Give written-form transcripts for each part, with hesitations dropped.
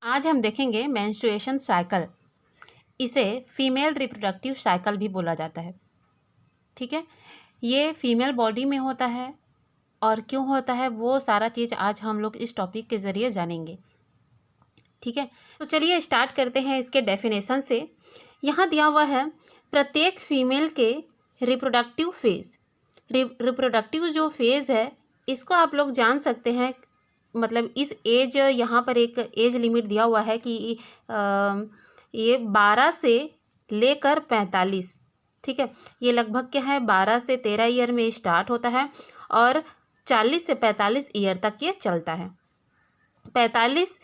आज हम देखेंगे मेंस्ट्रुएशन साइकिल। इसे फीमेल रिप्रोडक्टिव साइकिल भी बोला जाता है। ठीक है, ये फीमेल बॉडी में होता है और क्यों होता है वो सारा चीज़ आज हम लोग इस टॉपिक के ज़रिए जानेंगे। ठीक है, तो चलिए स्टार्ट करते हैं इसके डेफिनेशन से। यहाँ दिया हुआ है प्रत्येक फीमेल के रिप्रोडक्टिव फेज। रिप्रोडक्टिव जो फेज़ है इसको आप लोग जान सकते हैं, मतलब इस एज, यहाँ पर एक एज लिमिट दिया हुआ है कि ये 12 से लेकर 45। ठीक है, ये लगभग क्या है 12 से 13 ईयर में स्टार्ट होता है और 40 से 45 ईयर तक ये चलता है। 45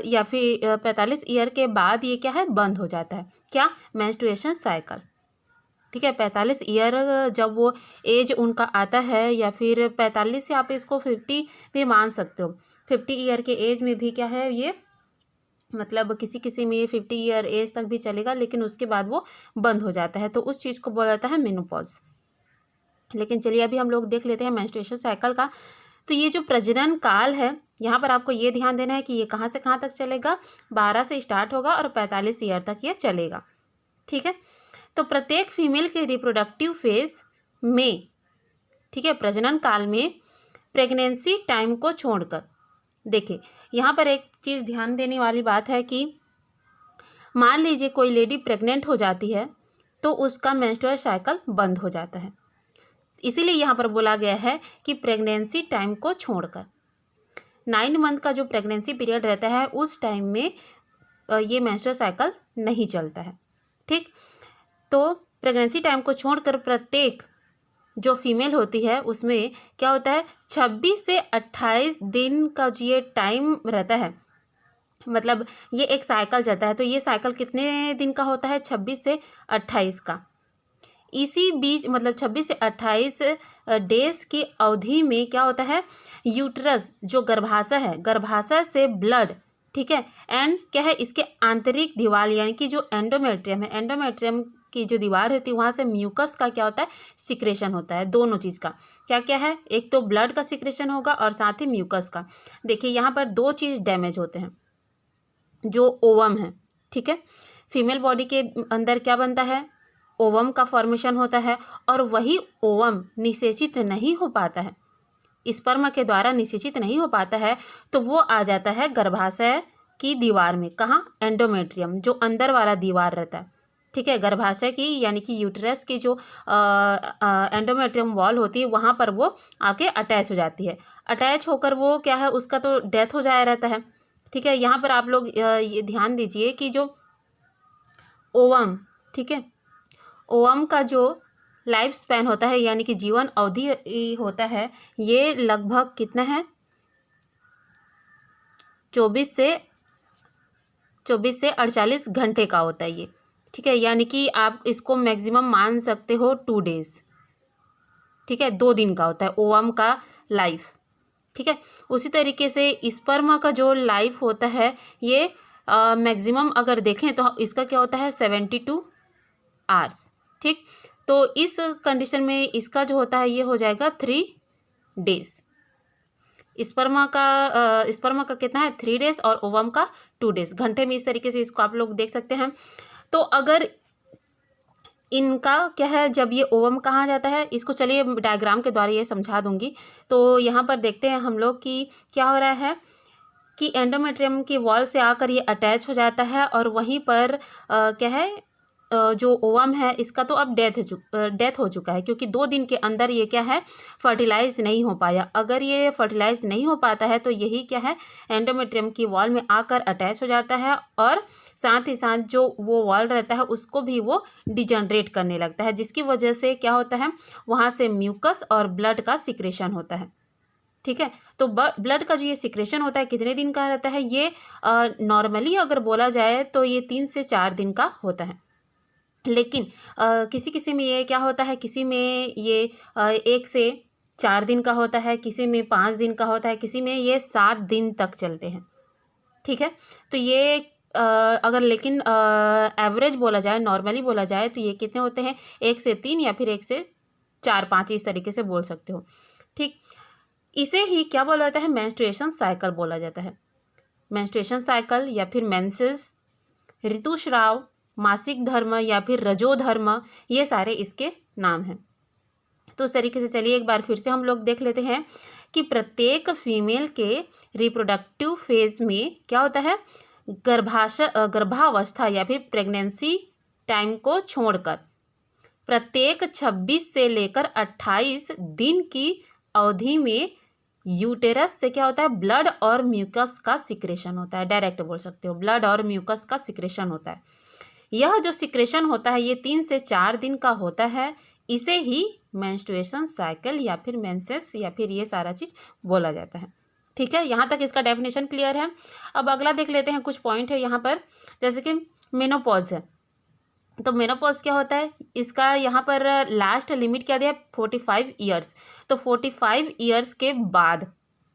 या फिर 45 ईयर के बाद ये क्या है बंद हो जाता है, क्या, मेंस्ट्रुएशन साइकिल। ठीक है, 45 ईयर जब वो एज उनका आता है, या फिर 45 से आप इसको 50 भी मान सकते हो। 50 ईयर के एज में भी क्या है ये, मतलब किसी किसी में ये 50 ईयर एज तक भी चलेगा, लेकिन उसके बाद वो बंद हो जाता है, तो उस चीज़ को बोला जाता है मेनोपॉज। लेकिन चलिए अभी हम लोग देख लेते हैं मेंस्ट्रुएशन साइकिल का। तो ये जो प्रजनन काल है, यहाँ पर आपको ये ध्यान देना है कि ये कहाँ से कहाँ तक चलेगा। 12 से स्टार्ट होगा और 45 ईयर तक ये चलेगा। ठीक है, तो प्रत्येक फीमेल के रिप्रोडक्टिव फेज में, ठीक है, प्रजनन काल में प्रेगनेंसी टाइम को छोड़कर, देखिए यहाँ पर एक चीज़ ध्यान देने वाली बात है कि मान लीजिए कोई लेडी प्रेग्नेंट हो जाती है तो उसका मेंस्ट्रुअल साइकिल बंद हो जाता है। इसीलिए यहाँ पर बोला गया है कि प्रेगनेंसी टाइम को छोड़कर 9 मंथ का जो प्रेगनेंसी पीरियड रहता है उस टाइम में ये मेंस्ट्रुअल साइकिल नहीं चलता है। ठीक, तो प्रेगनेंसी टाइम को छोड़कर प्रत्येक जो फीमेल होती है उसमें क्या होता है 26 से 28 दिन का जो ये टाइम रहता है, मतलब ये एक साइकिल चलता है। तो ये साइकिल कितने दिन का होता है, 26 से 28 का। इसी बीच मतलब 26 से 28 डेज की अवधि में क्या होता है, यूट्रस जो गर्भाशय है, गर्भाशय से ब्लड, ठीक है, एंड क्या है इसके आंतरिक दीवार यानी कि जो एंडोमेट्रियम है, एंडोमेट्रियम की जो दीवार होती है वहाँ से म्यूकस का क्या होता है सिक्रेशन होता है। दोनों चीज़ का क्या क्या है, एक तो ब्लड का सिक्रेशन होगा और साथ ही म्यूकस का। देखिए यहाँ पर दो चीज़ डैमेज होते हैं, जो ओवम है। ठीक है, फीमेल बॉडी के अंदर क्या बनता है, ओवम का फॉर्मेशन होता है और वही ओवम निषेचित नहीं हो पाता है, स्पर्म के द्वारा निषेचित नहीं हो पाता है, तो वो आ जाता है गर्भाशय की दीवार में। कहाँ, एंडोमेट्रियम जो अंदर वाला दीवार रहता है। ठीक है, गर्भाशय की यानी कि यूट्रस की जो एंडोमेट्रियम वॉल होती है वहाँ पर वो आके अटैच हो जाती है। अटैच होकर वो क्या है उसका तो डेथ हो जाया रहता है। ठीक है, यहाँ पर आप लोग ये ध्यान दीजिए कि जो ओवम, ठीक है, ओवम का जो लाइफ स्पैन होता है यानी कि जीवन अवधि होता है, ये लगभग कितना है 24 से 48 घंटे का होता है ये। ठीक है, यानी कि आप इसको मैक्सिमम मान सकते हो 2 डेज। ठीक है, 2 दिन का होता है ओवम का लाइफ। ठीक है, उसी तरीके से स्पर्म का जो लाइफ होता है ये मैक्सिमम अगर देखें तो इसका क्या होता है 72 आवर्स। ठीक, तो इस कंडीशन में इसका जो होता है ये हो जाएगा 3 डेज। स्पर्मा का कितना है 3 डेज और ओवम का 2 डेज। घंटे में इस तरीके से इसको आप लोग देख सकते हैं। तो अगर इनका क्या है, जब ये ओवम कहाँ जाता है, इसको चलिए डायग्राम के द्वारा ये समझा दूंगी। तो यहाँ पर देखते हैं हम लोग कि क्या हो रहा है कि एंडोमेट्रियम की वॉल से आकर ये अटैच हो जाता है और वहीं पर क्या है जो ओवम है इसका तो अब डेथ हो चुका है, क्योंकि 2 दिन के अंदर ये क्या है फर्टिलाइज नहीं हो पाया। अगर ये फर्टिलाइज नहीं हो पाता है तो यही क्या है एंडोमेट्रियम की वॉल में आकर अटैच हो जाता है और साथ ही साथ जो वो वॉल रहता है उसको भी वो डिजनरेट करने लगता है, जिसकी वजह से क्या होता है वहाँ से म्यूकस और ब्लड का सिक्रेशन होता है। ठीक है, तो ब्लड का जो ये सिक्रेशन होता है कितने दिन का रहता है, ये नॉर्मली अगर बोला जाए तो ये 3 से 4 दिन का होता है। लेकिन किसी किसी में ये क्या होता है, किसी में ये 1 से 4 दिन का होता है, किसी में 5 दिन का होता है, किसी में ये 7 दिन तक चलते हैं। ठीक है, तो ये अगर लेकिन एवरेज बोला जाए, नॉर्मली बोला जाए तो ये कितने होते हैं 1 से 3 या फिर 1 से 4-5 इस तरीके से बोल सकते हो। ठीक, इसे ही क्या बोला जाता है मेंस्ट्रुएशन साइकिल बोला जाता है। मेंस्ट्रुएशन साइकिल या फिर मेंसेस, ऋतुस्राव, मासिक धर्म या फिर रजोधर्म, ये सारे इसके नाम हैं। तो उस तरीके से चलिए एक बार फिर से हम लोग देख लेते हैं कि प्रत्येक फीमेल के रिप्रोडक्टिव फेज में क्या होता है, गर्भावस्था या फिर प्रेगनेंसी टाइम को छोड़कर प्रत्येक 26 से लेकर 28 दिन की अवधि में यूटेरस से क्या होता है, ब्लड और म्यूकस का सिक्रेशन होता है। डायरेक्ट बोल सकते हो, ब्लड और म्यूकस का सिक्रेशन होता है। यह जो सिक्रेशन होता है ये 3 से 4 दिन का होता है। इसे ही मेंस्ट्रुएशन साइकिल या फिर मेंसेस या फिर ये सारा चीज़ बोला जाता है। ठीक है, यहाँ तक इसका डेफिनेशन क्लियर है। अब अगला देख लेते हैं, कुछ पॉइंट है यहाँ पर, जैसे कि मेनोपॉज है। तो मेनोपॉज क्या होता है, इसका यहाँ पर लास्ट लिमिट क्या दिया है, 45 ईयर्स। तो 45 ईयर्स के बाद,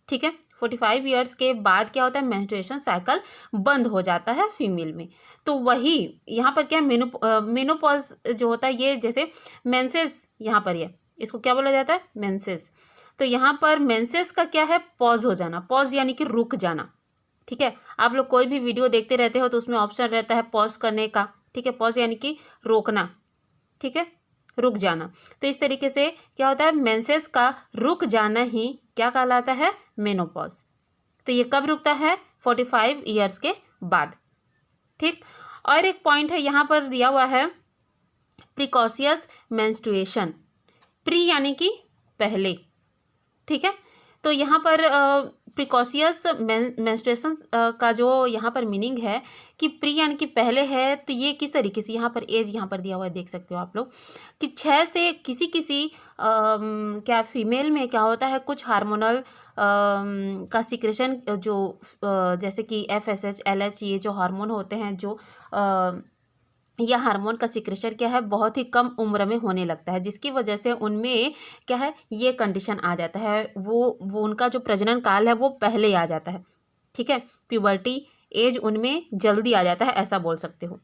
ठीक है, 45 ईयर्स के बाद क्या होता है, मेंस्ट्रुएशन साइकिल बंद हो जाता है फीमेल में। तो वही यहाँ पर क्या है, मेनोपॉज जो होता है ये जैसे मेंसेस, यहाँ पर ये इसको क्या बोला जाता है, मेंसेस। तो यहाँ पर मेंसेस का क्या है, पॉज हो जाना, पॉज यानी कि रुक जाना। ठीक है, आप लोग कोई भी वीडियो देखते रहते हो तो उसमें ऑप्शन रहता है पॉज करने का। ठीक है, पॉज यानी कि रोकना, ठीक है, रुक जाना। तो इस तरीके से क्या होता है, मेंसेस का रुक जाना ही क्या कहलाता है, मेनोपॉज। तो ये कब रुकता है, 45 ईयर्स के बाद। ठीक, और एक पॉइंट है यहाँ पर दिया हुआ है, प्रिकॉशियस मेंस्ट्रुएशन। प्री यानी कि पहले, ठीक है। तो यहाँ पर प्रिकॉशियस मेंस्ट्रुएशन का जो यहाँ पर मीनिंग है कि प्री यानी कि पहले है, तो ये किस तरीके से, यहाँ पर एज यहाँ पर दिया हुआ है, देख सकते हो आप लोग कि 6 से किसी क्या फीमेल में क्या होता है, कुछ हार्मोनल का सिक्रेशन जो जैसे कि FSH LH ये जो हार्मोन होते हैं, जो यह हार्मोन का सिक्रेशन क्या है, बहुत ही कम उम्र में होने लगता है, जिसकी वजह से उनमें क्या है, ये कंडीशन आ जाता है, वो उनका जो प्रजनन काल है वो पहले आ जाता है। ठीक है, प्यूबर्टी एज उनमें जल्दी आ जाता है, ऐसा बोल सकते हो।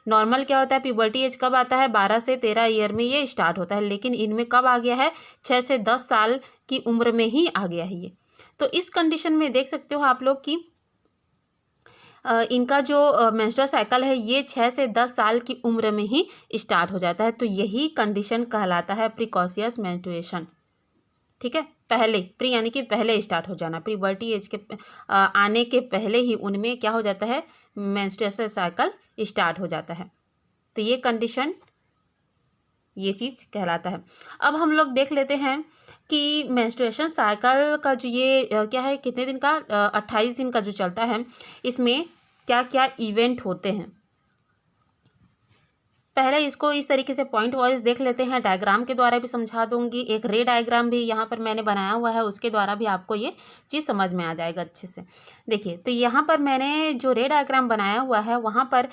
नॉर्मल क्या होता है, प्यूबर्टी एज कब आता है, 12 से 13 ईयर में ये स्टार्ट होता है, लेकिन इनमें कब आ गया है, 6 से 10 साल की उम्र में ही आ गया है ये। तो इस कंडीशन में देख सकते हो आप लोग कि इनका जो मेंस्ट्रुअल साइकिल है ये 6 से 10 साल की उम्र में ही स्टार्ट हो जाता है। तो यही कंडीशन कहलाता है प्रिकॉशियस मेंस्ट्रुएशन। ठीक है, पहले, प्री यानी कि पहले स्टार्ट हो जाना, प्यूबर्टी एज के आने के पहले ही उनमें क्या हो जाता है, मेंस्ट्रुअल साइकिल स्टार्ट हो जाता है। तो ये कंडीशन, ये चीज़ कहलाता है। अब हम लोग देख लेते हैं कि मेंस्ट्रुएशन साइकिल का जो ये क्या है, कितने दिन का, 28 दिन का जो चलता है, इसमें क्या क्या इवेंट होते हैं। पहले इसको इस तरीके से पॉइंट वाइज देख लेते हैं, डायग्राम के द्वारा भी समझा दूंगी, एक रे डायग्राम भी यहाँ पर मैंने बनाया हुआ है, उसके द्वारा भी आपको ये चीज़ समझ में आ जाएगा अच्छे से। देखिए, तो यहाँ पर मैंने जो रे डायग्राम बनाया हुआ है वहाँ पर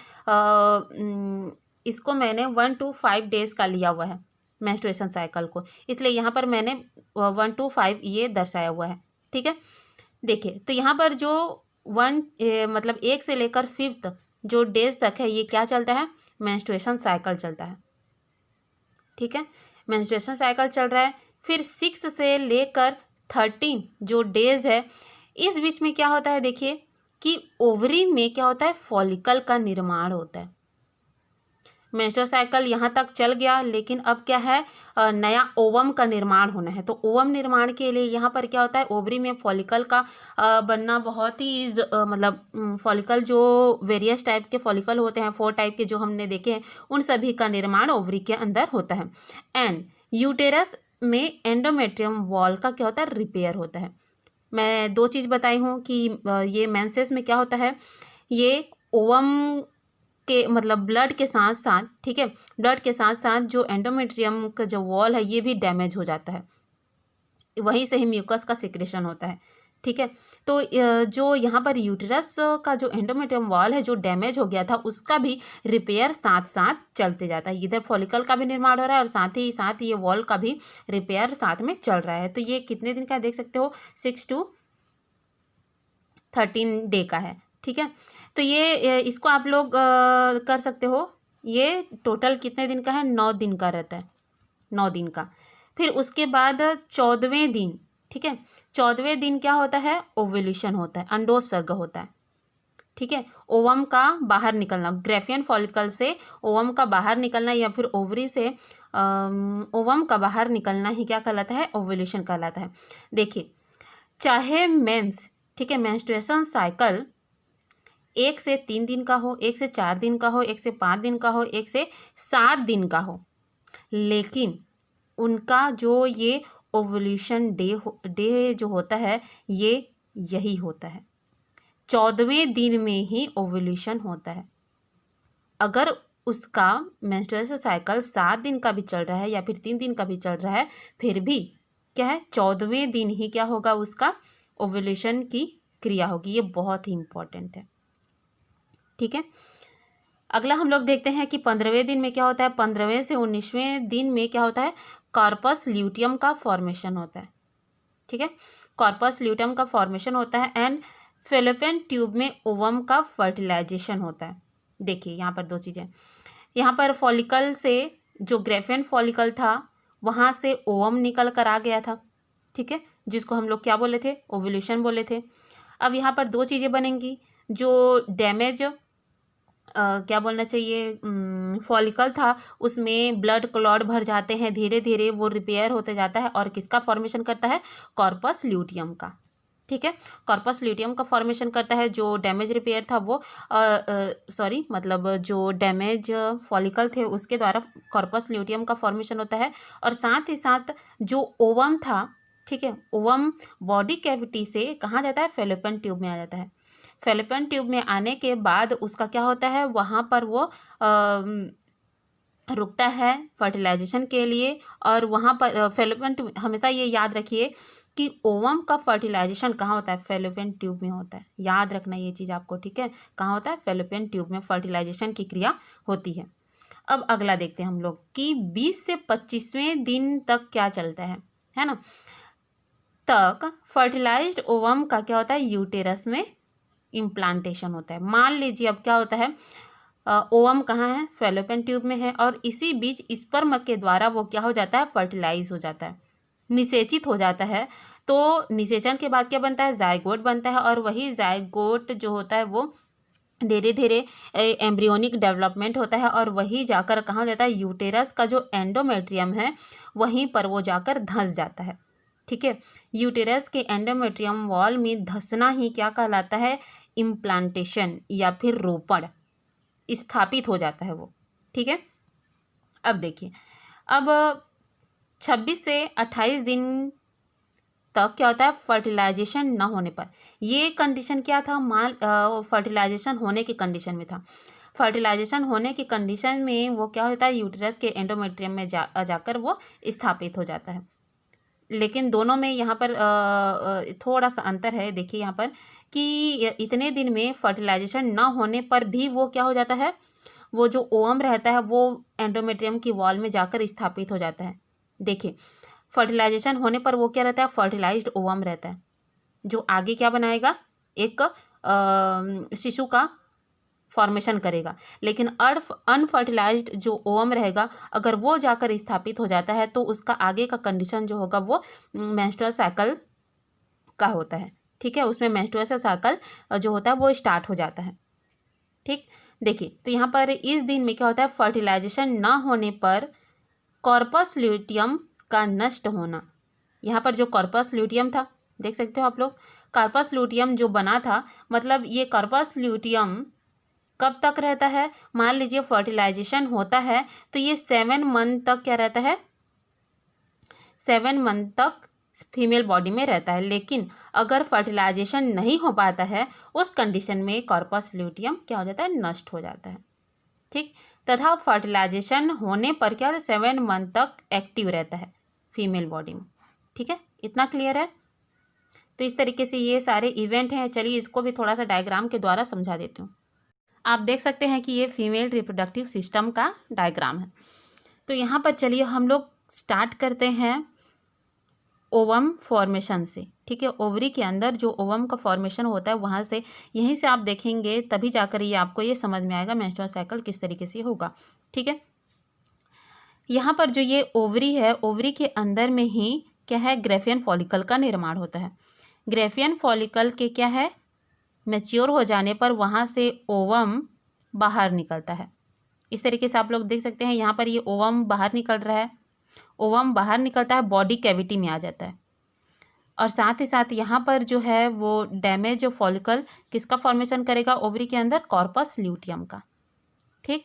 इसको मैंने 1 to 5 डेज का लिया हुआ है मेंस्ट्रुएशन साइकिल को, इसलिए यहाँ पर मैंने 1 to 5 ये दर्शाया हुआ है। ठीक है, देखिए, तो यहाँ पर जो मतलब 1 से लेकर 5th जो डेज तक है, ये क्या चलता है, मेंस्ट्रुएशन साइकिल चलता है। ठीक है, मेंस्ट्रुएशन साइकिल चल रहा है। फिर 6 से लेकर 13 जो डेज है, इस बीच में क्या होता है, देखिए कि ओवरी में क्या होता है, फॉलिकल का निर्माण होता है। मेंस्ट्रुअल साइकिल यहाँ तक चल गया, लेकिन अब क्या है, नया ओवम का निर्माण होना है। तो ओवम निर्माण के लिए यहाँ पर क्या होता है, ओवरी में फॉलिकल का बनना बहुत ही मतलब फॉलिकल जो वेरियस टाइप के फॉलिकल होते हैं, 4 टाइप के जो हमने देखे हैं, उन सभी का निर्माण ओवरी के अंदर होता है। एंड यूटेरस में एंडोमेट्रियम वॉल का क्या होता है, रिपेयर होता है। मैं 2 चीज़ बताई हूँ कि ये मेंसेस में क्या होता है, ये ओवम के मतलब ब्लड के साथ साथ, ठीक है, ब्लड के साथ साथ जो एंडोमेट्रियम का जो वॉल है ये भी डैमेज हो जाता है, वहीं से ही म्यूकस का सिक्रेशन होता है। ठीक है, तो जो यहाँ पर यूटेरस का जो एंडोमेट्रियम वॉल है जो डैमेज हो गया था, उसका भी रिपेयर साथ साथ चलते जाता है। इधर फॉलिकल का भी निर्माण हो रहा है और साथ ही ये वॉल का भी रिपेयर साथ में चल रहा है। तो ये कितने दिन का देख सकते हो, 6 to 13 डे का है। ठीक है, तो ये इसको आप लोग कर सकते हो। ये टोटल कितने दिन का है, 9 दिन का रहता है, 9 दिन का। फिर उसके बाद 14वें दिन, ठीक है, 14वें दिन क्या होता है, ओव्यूलेशन होता है, अंडोत्सर्ग होता है। ठीक है, ओवम का बाहर निकलना, ग्रेफियन फॉलिकल से ओवम का बाहर निकलना या फिर ओवरी से ओवम का बाहर निकलना ही क्या कहलाता है, ओव्यूलेशन कहलाता है। देखिए, चाहे मेंस, ठीक है, मेंस्ट्रुएशन साइकिल 1 से 3 दिन का हो, 1 से 4 दिन का हो, 1 से 5 दिन का हो, 1 से 7 दिन का हो, लेकिन उनका जो ये ओव्यूलेशन डे जो होता है ये यही होता है, 14वें दिन में ही ओव्यूलेशन होता है। अगर उसका मेंस्ट्रुएशन साइकिल 7 दिन का भी चल रहा है या फिर 3 दिन का भी चल रहा है, फिर भी क्या है, 14वें दिन ही क्या होगा, उसका ओव्यूलेशन की क्रिया होगी। ये बहुत ही इंपॉर्टेंट है, ठीक है। अगला हम लोग देखते हैं कि 15वें दिन में क्या होता है। 15वें से 19वें दिन में क्या होता है, कॉर्पस ल्यूटियम का फॉर्मेशन होता है, ठीक है, कॉर्पस ल्यूटियम का फॉर्मेशन होता है एंड फेलोपियन ट्यूब में ओवम का फर्टिलाइजेशन होता है। देखिए यहाँ पर दो चीज़ें, यहाँ पर फॉलिकल से जो ग्रेफियन फॉलिकल था वहाँ से ओवम निकल कर आ गया था, ठीक है, जिसको हम लोग क्या बोले थे, ओव्यूलेशन बोले थे। अब यहाँ पर दो चीज़ें बनेंगी, जो डैमेज क्या बोलना चाहिए, फॉलिकल था उसमें ब्लड क्लॉट भर जाते हैं, धीरे धीरे वो रिपेयर होते जाता है और किसका फॉर्मेशन करता है, कॉर्पस ल्यूटियम का, ठीक है, कॉर्पस ल्यूटियम का फॉर्मेशन करता है। जो डैमेज रिपेयर था वो सॉरी मतलब जो डैमेज फॉलिकल थे उसके द्वारा कॉर्पस ल्यूटियम का फॉर्मेशन होता है। और साथ ही साथ जो ओवम था, ठीक है, ओवम बॉडी कैविटी से कहाँ जाता है, फेलोपियन ट्यूब में आ जाता है। फेलोपियन ट्यूब में आने के बाद उसका क्या होता है, वहाँ पर वो रुकता है फर्टिलाइजेशन के लिए। और वहाँ पर फेलोपियन ट्यूब, हमेशा ये याद रखिए कि ओवम का फर्टिलाइजेशन कहाँ होता है, फेलोपियन ट्यूब में होता है, याद रखना ये चीज़ आपको, ठीक है, कहाँ होता है, फेलोपियन ट्यूब में फर्टिलाइजेशन की क्रिया होती है। अब अगला देखते हैं हम लोग कि 20 से 25वें दिन तक क्या चलता है ना, तक फर्टिलाइज्ड ओवम का क्या होता है, यूटेरस में इम्प्लांटेशन होता है। मान लीजिए अब क्या होता है, ओवम कहाँ है, फेलोपियन ट्यूब में है और इसी बीच स्पर्म के द्वारा वो क्या हो जाता है, फर्टिलाइज हो जाता है, निषेचित हो जाता है। तो निषेचन के बाद क्या बनता है, जायगोट बनता है और वही जायगोट जो होता है वो धीरे धीरे एम्ब्रियोनिक डेवलपमेंट होता है और वही जाकर कहाँ जाता है, यूटेरस का जो एंडोमेट्रियम है वहीं पर वो जाकर धंस जाता है, ठीक है। यूटेरस के एंडोमेट्रियम वॉल में धंसना ही क्या कहलाता है, इम्प्लांटेशन या फिर रोपण, स्थापित हो जाता है वो, ठीक है। अब देखिए, अब 26 से 28 दिन तक क्या होता है, फर्टिलाइजेशन न होने पर, ये कंडीशन क्या था, फर्टिलाइजेशन होने की कंडीशन में था। फर्टिलाइजेशन होने की कंडीशन में वो क्या होता है, यूटेरस के एंडोमेट्रियम में जाकर वो स्थापित हो जाता है। लेकिन दोनों में यहाँ पर थोड़ा सा अंतर है। देखिए यहाँ पर कि इतने दिन में फर्टिलाइजेशन न होने पर भी वो क्या हो जाता है, वो जो ओवम रहता है वो एंडोमेट्रियम की वॉल में जाकर स्थापित हो जाता है। देखिए, फर्टिलाइजेशन होने पर वो क्या रहता है, फर्टिलाइज्ड ओवम रहता है, जो आगे क्या बनाएगा, एक शिशु का फॉर्मेशन करेगा। लेकिन अनफर्टिलाइज्ड जो ओवम रहेगा, अगर वो जाकर स्थापित हो जाता है तो उसका आगे का कंडीशन जो होगा वो मेंस्ट्रुअल साइकिल का होता है, ठीक है, उसमें मेंस्ट्रुअल साइकिल जो होता है वो स्टार्ट हो जाता है, ठीक। देखिए, तो यहाँ पर इस दिन में क्या होता है, फर्टिलाइजेशन ना होने पर कॉर्पस ल्यूटियम का नष्ट होना। यहाँ पर जो कॉर्पस ल्यूटियम था, देख सकते हो आप लोग, कॉर्पस ल्यूटियम जो बना था, मतलब ये कॉर्पस ल्यूटियम कब तक रहता है, मान लीजिए फर्टिलाइजेशन होता है तो ये 7 मंथ तक क्या रहता है, 7 मंथ तक फीमेल बॉडी में रहता है। लेकिन अगर फर्टिलाइजेशन नहीं हो पाता है उस कंडीशन में कॉर्पस ल्यूटियम क्या हो जाता है, नष्ट हो जाता है, ठीक। तथा फर्टिलाइजेशन होने पर क्या होता है, 7 मंथ तक एक्टिव रहता है फीमेल बॉडी में, ठीक है, इतना क्लियर है। तो इस तरीके से ये सारे इवेंट हैं। चलिए इसको भी थोड़ा सा डायग्राम के द्वारा समझा देती हूँ। आप देख सकते हैं कि ये फीमेल रिप्रोडक्टिव सिस्टम का डायग्राम है। तो यहाँ पर चलिए हम लोग स्टार्ट करते हैं ओवम फॉर्मेशन से, ठीक है। ओवरी के अंदर जो ओवम का फॉर्मेशन होता है वहाँ से, यहीं से आप देखेंगे तभी जाकर ये आपको ये समझ में आएगा मेंस्ट्रुअल साइकिल किस तरीके से होगा, ठीक है। यहाँ पर जो ये ओवरी है, ओवरी के अंदर में ही क्या है, ग्रेफियन फॉलिकल का निर्माण होता है। ग्रेफियन फॉलिकल के क्या है, मैच्योर हो जाने पर वहाँ से ओवम बाहर निकलता है। इस तरीके से आप लोग देख सकते हैं, यहाँ पर ये ओवम बाहर निकल रहा है। ओवम बाहर निकलता है, बॉडी कैविटी में आ जाता है, और साथ ही साथ यहाँ पर जो है वो डैमेज फॉलिकल किसका फॉर्मेशन करेगा, ओवरी के अंदर, कॉर्पस ल्यूटियम का। ठीक,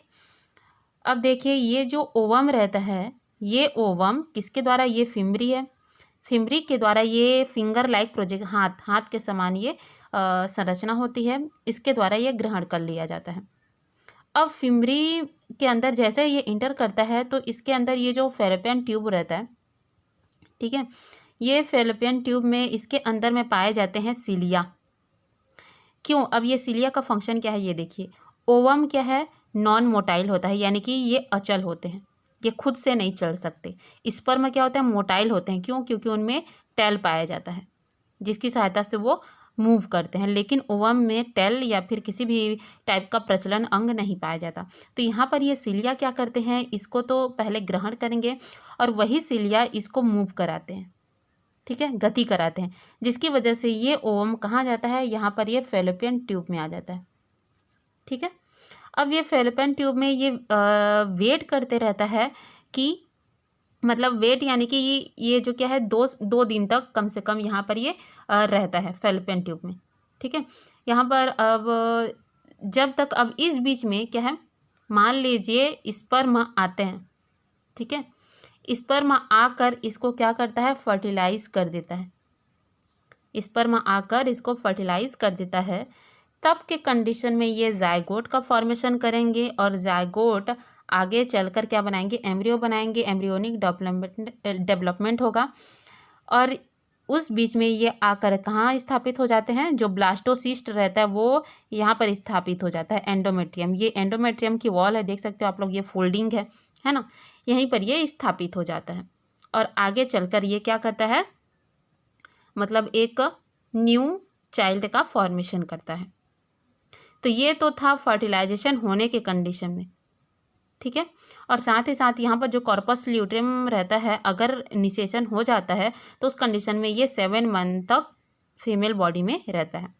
अब देखिए ये जो ओवम रहता है, ये ओवम किसके द्वारा, ये फिम्बरी है, फिम्बरी के द्वारा ये फिंगर लाइक प्रोजेक्ट, हाथ के समान ये संरचना होती है, इसके द्वारा ये ग्रहण कर लिया जाता है। अब फिम्बरी के अंदर जैसे ये इंटर करता है तो इसके अंदर ये जो फेलोपियन ट्यूब रहता है, ठीक है, ये फेलोपियन ट्यूब में इसके अंदर में पाए जाते हैं सीलिया। क्यों, अब ये सीलिया का फंक्शन क्या है ये देखिए। ओवम क्या है, नॉन मोटाइल होता है, यानी कि ये अचल होते हैं, ये खुद से नहीं चल सकते। स्पर्म क्या होता है, मोटाइल होते हैं। क्यों, क्योंकि उनमें टेल पाया जाता है जिसकी सहायता से वो मूव करते हैं, लेकिन ओवम में टेल या फिर किसी भी टाइप का प्रचलन अंग नहीं पाया जाता। तो यहाँ पर ये सीलिया क्या करते हैं, इसको तो पहले ग्रहण करेंगे और वही सीलिया इसको मूव कराते हैं, ठीक है, गति कराते हैं, जिसकी वजह से ये ओवम कहाँ जाता है, यहाँ पर ये फेलोपियन ट्यूब में आ जाता है। ठीक है, अब ये फेलोपियन ट्यूब में ये वेट करते रहता है कि मतलब वेट यानी कि ये जो क्या है, दो दिन तक कम से कम यहाँ पर ये रहता है फेलोपियन ट्यूब में। ठीक है, यहाँ पर अब जब तक, अब इस बीच में क्या है, मान लीजिए स्पर्म आते हैं, ठीक है, स्पर्म आकर इसको क्या करता है, फर्टिलाइज कर देता है। स्पर्म आकर इसको फर्टिलाइज कर देता है, तब के कंडीशन में ये जायगोट का फॉर्मेशन करेंगे और जायगोट आगे चलकर क्या बनाएंगे, एम्ब्रियो बनाएंगे, एम्ब्रियोनिक डेवलपमेंट होगा, और उस बीच में ये आकर कहाँ स्थापित हो जाते हैं, जो ब्लास्टोसिस्ट रहता है वो यहाँ पर स्थापित हो जाता है, एंडोमेट्रियम। ये एंडोमेट्रियम की वॉल है, देख सकते हो आप लोग, ये फोल्डिंग है ना, यहीं पर ये स्थापित हो जाता है और आगे चलकर ये क्या करता है, मतलब एक न्यू चाइल्ड का फॉर्मेशन करता है। तो ये तो था फर्टिलाइजेशन होने के कंडीशन में, ठीक है, और साथ ही साथ यहाँ पर जो कॉर्पस ल्यूटियम रहता है, अगर निषेचन हो जाता है तो उस कंडीशन में ये 7 मंथ तक फीमेल बॉडी में रहता है,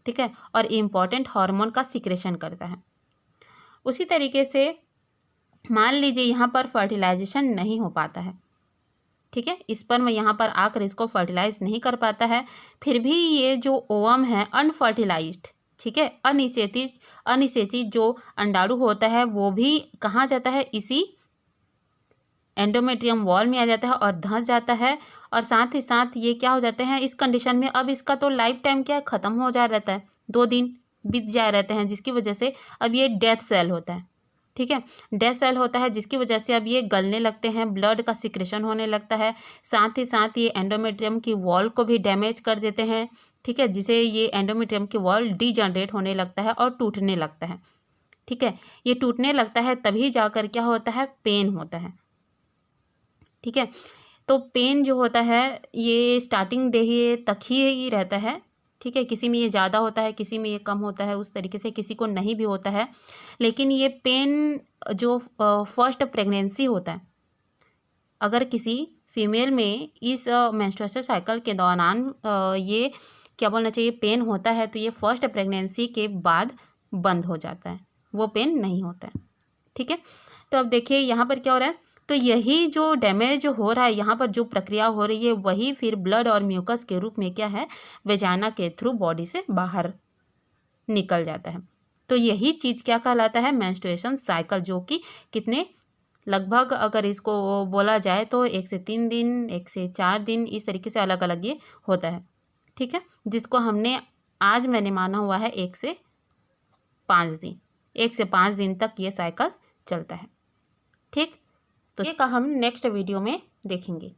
ठीक है, और इम्पॉर्टेंट हार्मोन का सिक्रेशन करता है। उसी तरीके से मान लीजिए यहाँ पर फर्टिलाइजेशन नहीं हो पाता है, ठीक है, स्पर्म यहाँ पर आकर इसको फर्टिलाइज नहीं कर पाता है, फिर भी ये जो ओवम है अनफर्टिलाइज्ड, ठीक है, अनिषेचित जो अंडाणु होता है वो भी कहाँ जाता है, इसी एंडोमेट्रियम वॉल में आ जाता है और धंस जाता है, और साथ ही साथ ये क्या हो जाते हैं इस कंडीशन में, अब इसका तो लाइफ टाइम क्या ख़त्म हो जा रहता है, 2 दिन बीत जा रहते हैं, जिसकी वजह से अब ये डेथ सेल होता है, ठीक है, डेथ सेल होता है, जिसकी वजह से अब ये गलने लगते हैं, ब्लड का सिक्रेशन होने लगता है, साथ ही साथ ये एंडोमेट्रियम की वॉल को भी डैमेज कर देते हैं, ठीक है, जिसे ये एंडोमेट्रियम की वॉल डीजनरेट होने लगता है और टूटने लगता है, ठीक है, ये टूटने लगता है तभी जाकर क्या होता है, पेन होता है, ठीक है, तो पेन जो होता है ये स्टार्टिंग डे तक ही रहता है, ठीक है, किसी में ये ज़्यादा होता है, किसी में ये कम होता है, उस तरीके से किसी को नहीं भी होता है, लेकिन ये पेन जो फर्स्ट प्रेगनेंसी होता है, अगर किसी फीमेल में इस मेंस्ट्रुएशन साइकिल के दौरान ये क्या बोलना चाहिए, पेन होता है, तो ये फर्स्ट प्रेगनेंसी के बाद बंद हो जाता है, वो पेन नहीं होता है, ठीक है। तो अब देखिए यहाँ पर क्या हो रहा है, तो यही जो डैमेज हो रहा है, यहाँ पर जो प्रक्रिया हो रही है, वही फिर ब्लड और म्यूकस के रूप में क्या है, वेजाइना के थ्रू बॉडी से बाहर निकल जाता है। तो यही चीज़ क्या कहलाता है, मेंस्ट्रुएशन साइकिल, जो कि कितने, लगभग अगर इसको बोला जाए तो 1 से 3 दिन, 1 से 4 दिन, इस तरीके से अलग अलग ये होता है, ठीक है, जिसको हमने आज मैंने माना हुआ है 1 से 5 दिन, 1 से 5 दिन तक ये साइकिल चलता है, ठीक। तो ये का हम नेक्स्ट वीडियो में देखेंगे।